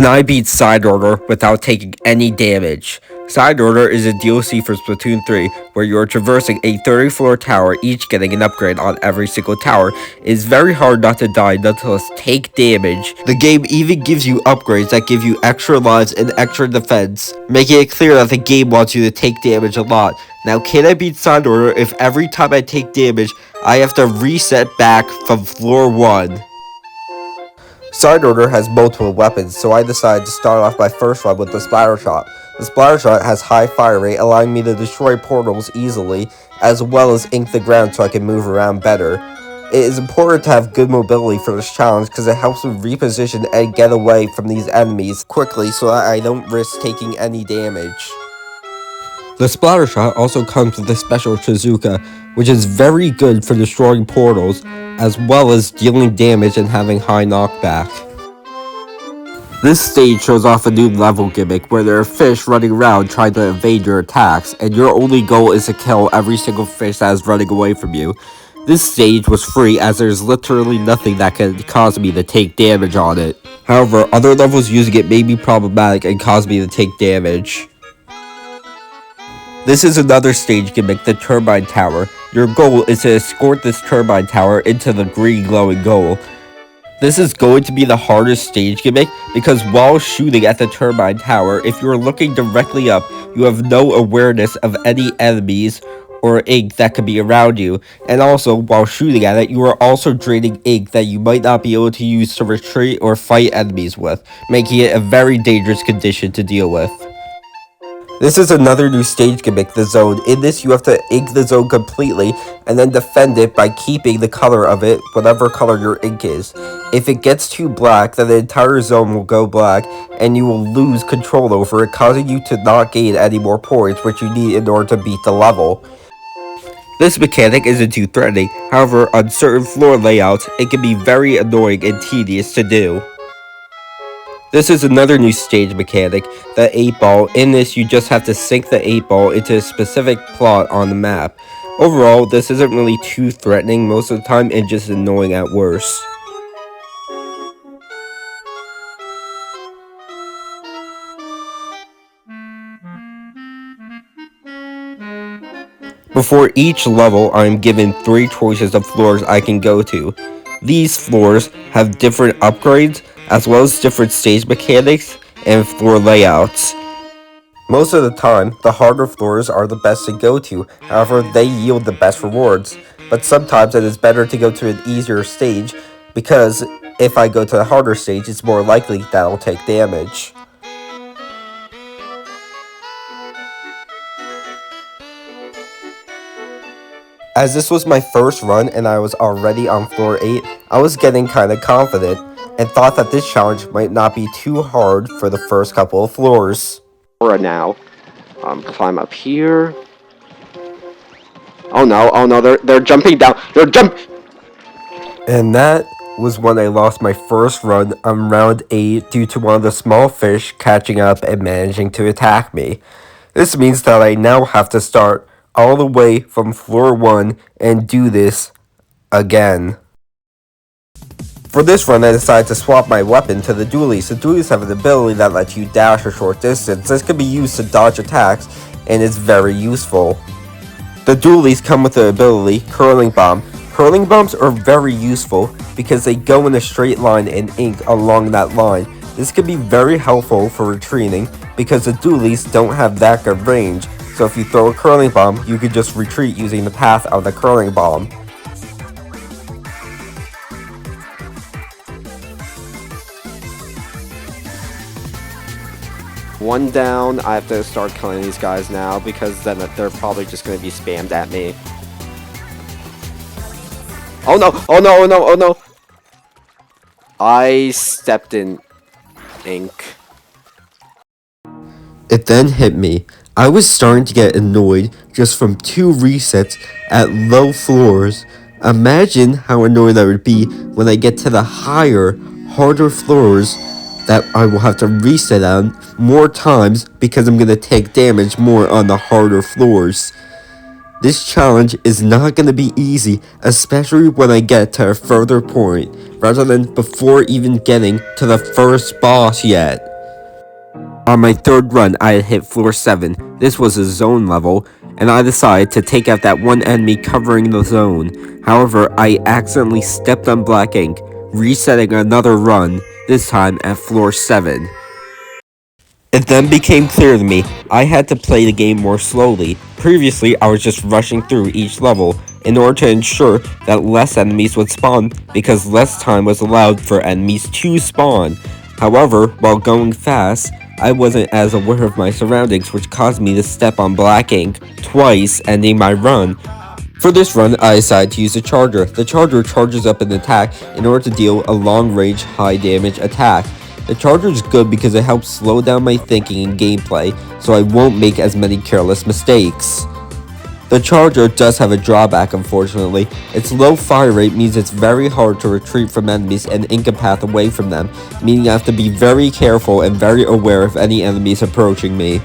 Can I beat Side Order without taking any damage? Side Order is a DLC for Splatoon 3, where you are traversing a 30-floor tower, each getting an upgrade on every single tower. It is very hard not to die, nonetheless take damage. The game even gives you upgrades that give you extra lives and extra defense, making it clear that the game wants you to take damage a lot. Now, can I beat Side Order if every time I take damage, I have to reset back from floor 1? Side Order has multiple weapons, so I decided to start off my first run with the Splatter Shot. The Splatter Shot has high fire rate, allowing me to destroy portals easily, as well as ink the ground so I can move around better. It is important to have good mobility for this challenge because it helps me reposition and get away from these enemies quickly so that I don't risk taking any damage. The Splatter Shot also comes with a special Shizuka, which is very good for destroying portals, as well as dealing damage and having high knockback. This stage shows off a new level gimmick where there are fish running around trying to evade your attacks, and your only goal is to kill every single fish that is running away from you. This stage was free as there's literally nothing that can cause me to take damage on it. However, other levels using it may be problematic and cause me to take damage. This is another stage gimmick, the Turbine Tower. Your goal is to escort this Turbine Tower into the green glowing goal. This is going to be the hardest stage gimmick because while shooting at the Turbine Tower, if you're looking directly up, you have no awareness of any enemies or ink that could be around you. And also, while shooting at it, you are also draining ink that you might not be able to use to retreat or fight enemies with, making it a very dangerous condition to deal with. This is another new stage gimmick, the zone. In this, you have to ink the zone completely, and then defend it by keeping the color of it, whatever color your ink is. If it gets too black, then the entire zone will go black, and you will lose control over it, causing you to not gain any more points, which you need in order to beat the level. This mechanic isn't too threatening, however, on certain floor layouts, it can be very annoying and tedious to do. This is another new stage mechanic, the 8-ball. In this, you just have to sink the 8-ball into a specific plot on the map. Overall, this isn't really too threatening most of the time and just annoying at worst. Before each level, I am given 3 choices of floors I can go to. These floors have different upgrades, as well as different stage mechanics and floor layouts. Most of the time, the harder floors are the best to go to, however they yield the best rewards. But sometimes it is better to go to an easier stage, because if I go to the harder stage, it's more likely that I'll take damage. As this was my first run and I was already on floor 8, I was getting kinda confident, and thought that this challenge might not be too hard for the first couple of floors. Now, climb up here. Oh no, they're jumping down. And that was when I lost my first run on round 8 due to one of the small fish catching up and managing to attack me. This means that I now have to start all the way from floor 1 and do this again. For this run, I decided to swap my weapon to the Dualies. The Dualies have an ability that lets you dash a short distance. This can be used to dodge attacks, and is very useful. The Dualies come with the ability Curling Bomb. Curling Bombs are very useful because they go in a straight line and ink along that line. This can be very helpful for retreating because the Dualies don't have that good range. So if you throw a Curling Bomb, you can just retreat using the path of the Curling Bomb. One down, I have to start killing these guys now because then they're probably just going to be spammed at me. Oh no! I stepped in ink. It then hit me. I was starting to get annoyed just from 2 resets at low floors. Imagine how annoyed I would be when I get to the higher, harder floors that I will have to reset on more times because I'm going to take damage more on the harder floors. This challenge is not going to be easy, especially when I get to a further point, rather than before even getting to the first boss yet. On my third run, I had hit floor 7. This was a zone level, and I decided to take out that one enemy covering the zone. However, I accidentally stepped on black ink, resetting another run, this time at floor 7. It then became clear to me I had to play the game more slowly. Previously, I was just rushing through each level in order to ensure that less enemies would spawn, because less time was allowed for enemies to spawn. However, while going fast, I wasn't as aware of my surroundings, which caused me to step on black ink twice, ending my run. For this run, I decided to use the charger. The charger charges up an attack in order to deal a long-range, high-damage attack. The charger is good because it helps slow down my thinking and gameplay, so I won't make as many careless mistakes. The charger does have a drawback, unfortunately. Its low fire rate means it's very hard to retreat from enemies and ink a path away from them, meaning I have to be very careful and very aware of any enemies approaching me.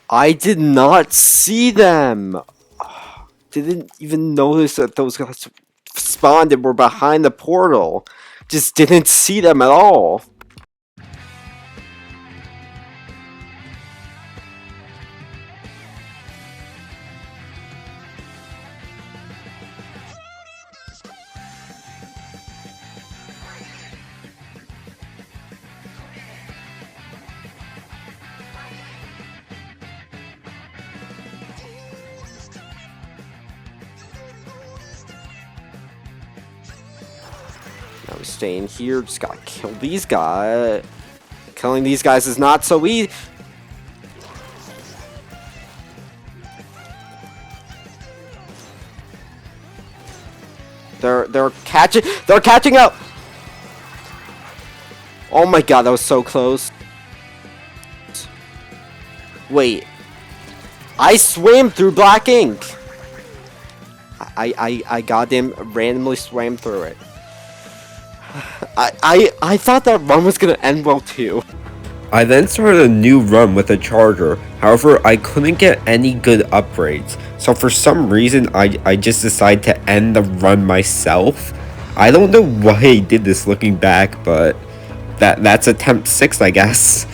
I did not see them. Didn't even notice that those guys spawned and were behind the portal. Just didn't see them at all. Now we're staying here. Just gotta kill these guys. Killing these guys is not so easy. They're catching up. Oh my god, that was so close. Wait. I swam through black ink. I goddamn randomly swam through it. I thought that run was gonna end well too. I then started a new run with a charger, however I couldn't get any good upgrades, so for some reason I just decided to end the run myself. I don't know why I did this looking back, but that's attempt 6, I guess.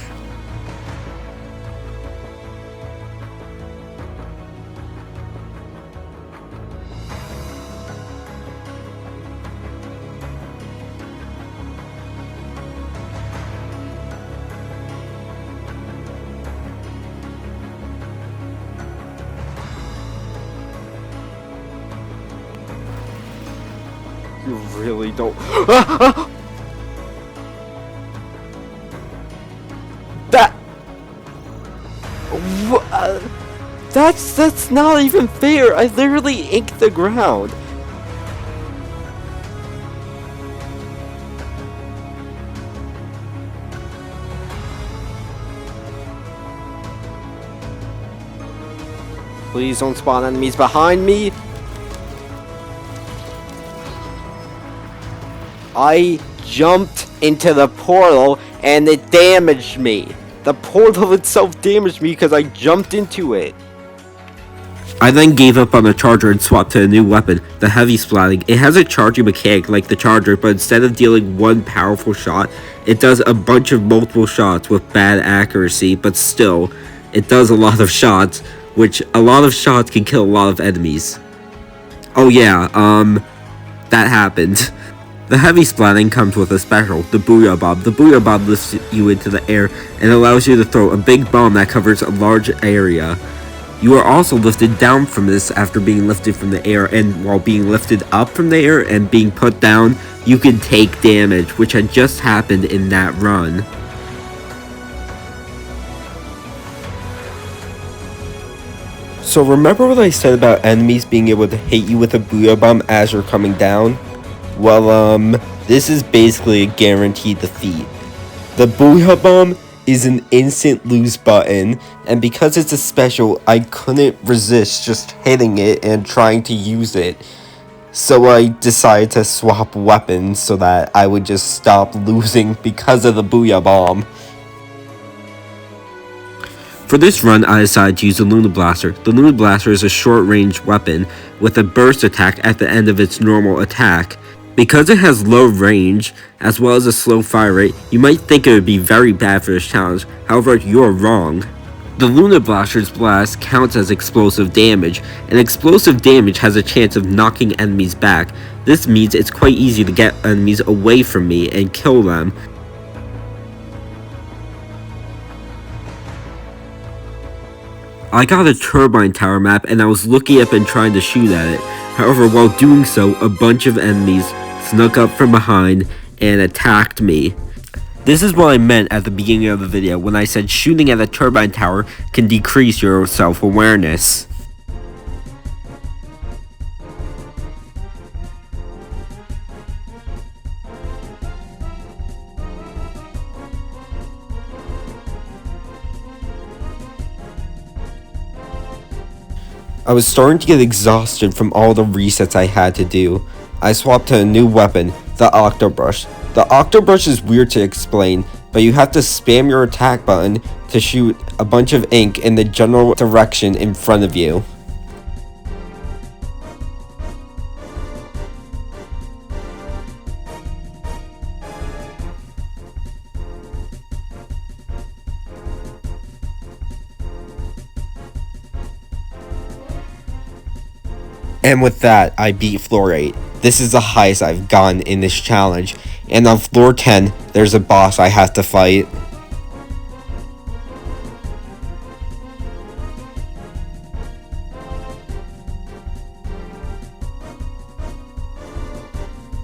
You really don't. That's not even fair. I literally inked the ground. Please don't spawn enemies behind me. I jumped into the portal and it damaged me. The portal itself damaged me because I jumped into it. I then gave up on the charger and swapped to a new weapon, the heavy splatting. It has a charging mechanic like the charger, but instead of dealing one powerful shot, it does a bunch of multiple shots with bad accuracy, but still, it does a lot of shots, which a lot of shots can kill a lot of enemies. Oh yeah, that happened. The heavy splatting comes with a special, the Booyah Bomb. The Booyah Bomb lifts you into the air and allows you to throw a big bomb that covers a large area. You are also lifted down from this after being lifted from the air, and while being lifted up from the air and being put down, you can take damage, which had just happened in that run. So remember what I said about enemies being able to hit you with a Booyah Bomb as you're coming down? Well, this is basically a guaranteed defeat. The Booyah Bomb is an instant lose button, and because it's a special, I couldn't resist just hitting it and trying to use it. So I decided to swap weapons so that I would just stop losing because of the Booyah Bomb. For this run, I decided to use the Luna Blaster. The Luna Blaster is a short-range weapon with a burst attack at the end of its normal attack. Because it has low range, as well as a slow fire rate, you might think it would be very bad for this challenge. However, you're wrong. The Luna Blaster's blast counts as explosive damage, and explosive damage has a chance of knocking enemies back. This means it's quite easy to get enemies away from me and kill them. I got a turbine tower map and I was looking up and trying to shoot at it. However, while doing so, a bunch of enemies snuck up from behind and attacked me. This is what I meant at the beginning of the video when I said shooting at a turbine tower can decrease your self-awareness. I was starting to get exhausted from all the resets I had to do. I swapped to a new weapon, the Octobrush. The Octobrush is weird to explain, but you have to spam your attack button to shoot a bunch of ink in the general direction in front of you. And with that, I beat floor 8. This is the highest I've gotten in this challenge. And on floor 10, there's a boss I have to fight.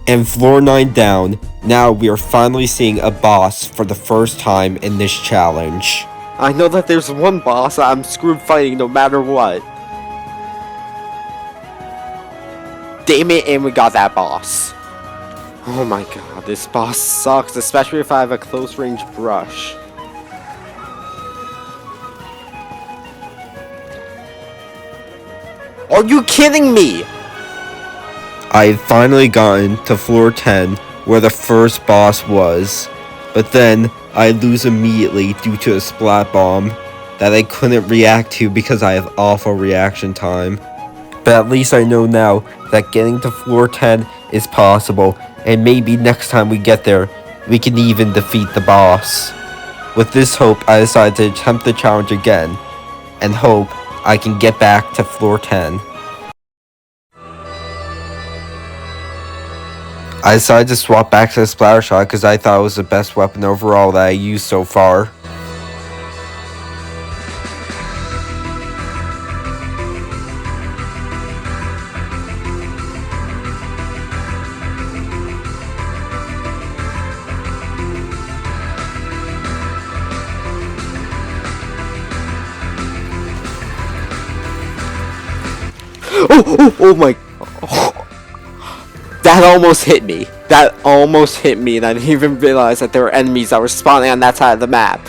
And floor 9 down, now we are finally seeing a boss for the first time in this challenge. I know that there's one boss I'm screwed fighting no matter what. Damn it, and we got that boss. Oh my god, this boss sucks, especially if I have a close range brush. Are you kidding me? I had finally gotten to floor 10 where the first boss was, but then I lose immediately due to a splat bomb that I couldn't react to because I have awful reaction time. But at least I know now that getting to floor 10 is possible, and maybe next time we get there, we can even defeat the boss. With this hope, I decided to attempt the challenge again, and hope I can get back to floor 10. I decided to swap back to the Splatter Shot because I thought it was the best weapon overall that I used so far. Oh my. Oh. That almost hit me. That almost hit me, and I didn't even realize that there were enemies that were spawning on that side of the map.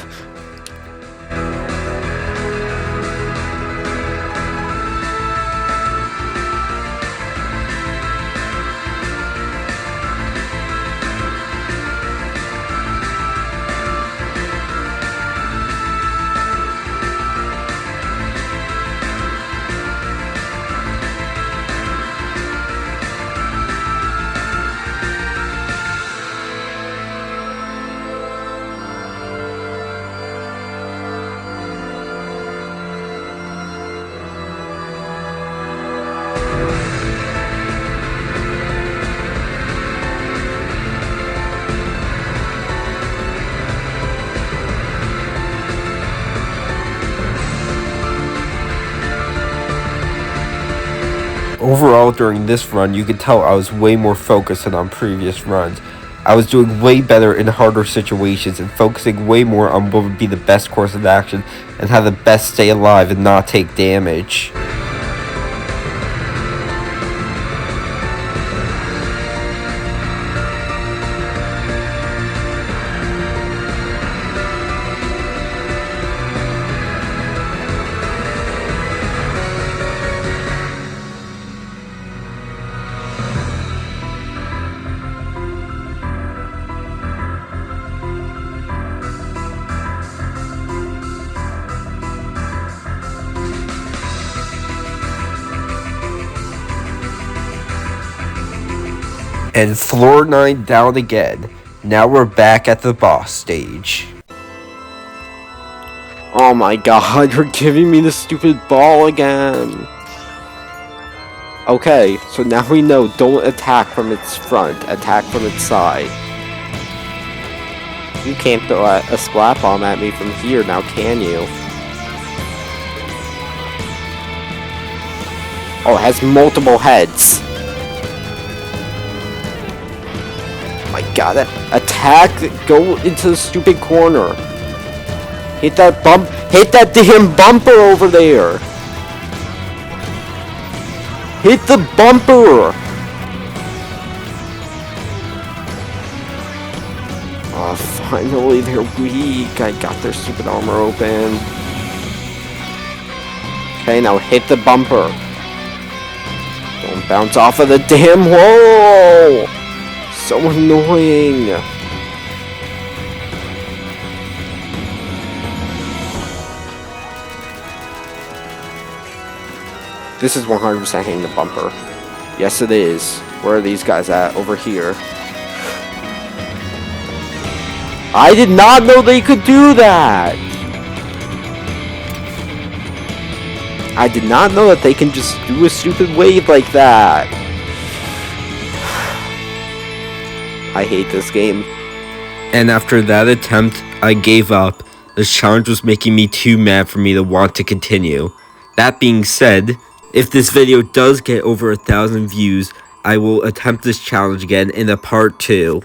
Overall, during this run, you could tell I was way more focused than on previous runs. I was doing way better in harder situations and focusing way more on what would be the best course of action and how to best stay alive and not take damage. And floor 9 down again. Now we're back at the boss stage. Oh my god, you're giving me the stupid ball again. Okay, so now we know, don't attack from its front, attack from its side. You can't throw a splat bomb at me from here now, can you? Oh, it has multiple heads. My god, attack, go into the stupid corner. Hit that damn bumper over there. Hit the bumper. Oh, finally they're weak. I got their stupid armor open. Okay, now hit the bumper. Don't bounce off of the damn wall. So annoying. This is 100% hitting the bumper. Yes, it is. Where are these guys at? Over here. I did not know they could do that! I did not know that they can just do a stupid wave like that. I hate this game. And after that attempt, I gave up. The challenge was making me too mad for me to want to continue. That being said, if this video does get over 1,000 views, I will attempt this challenge again in a part 2.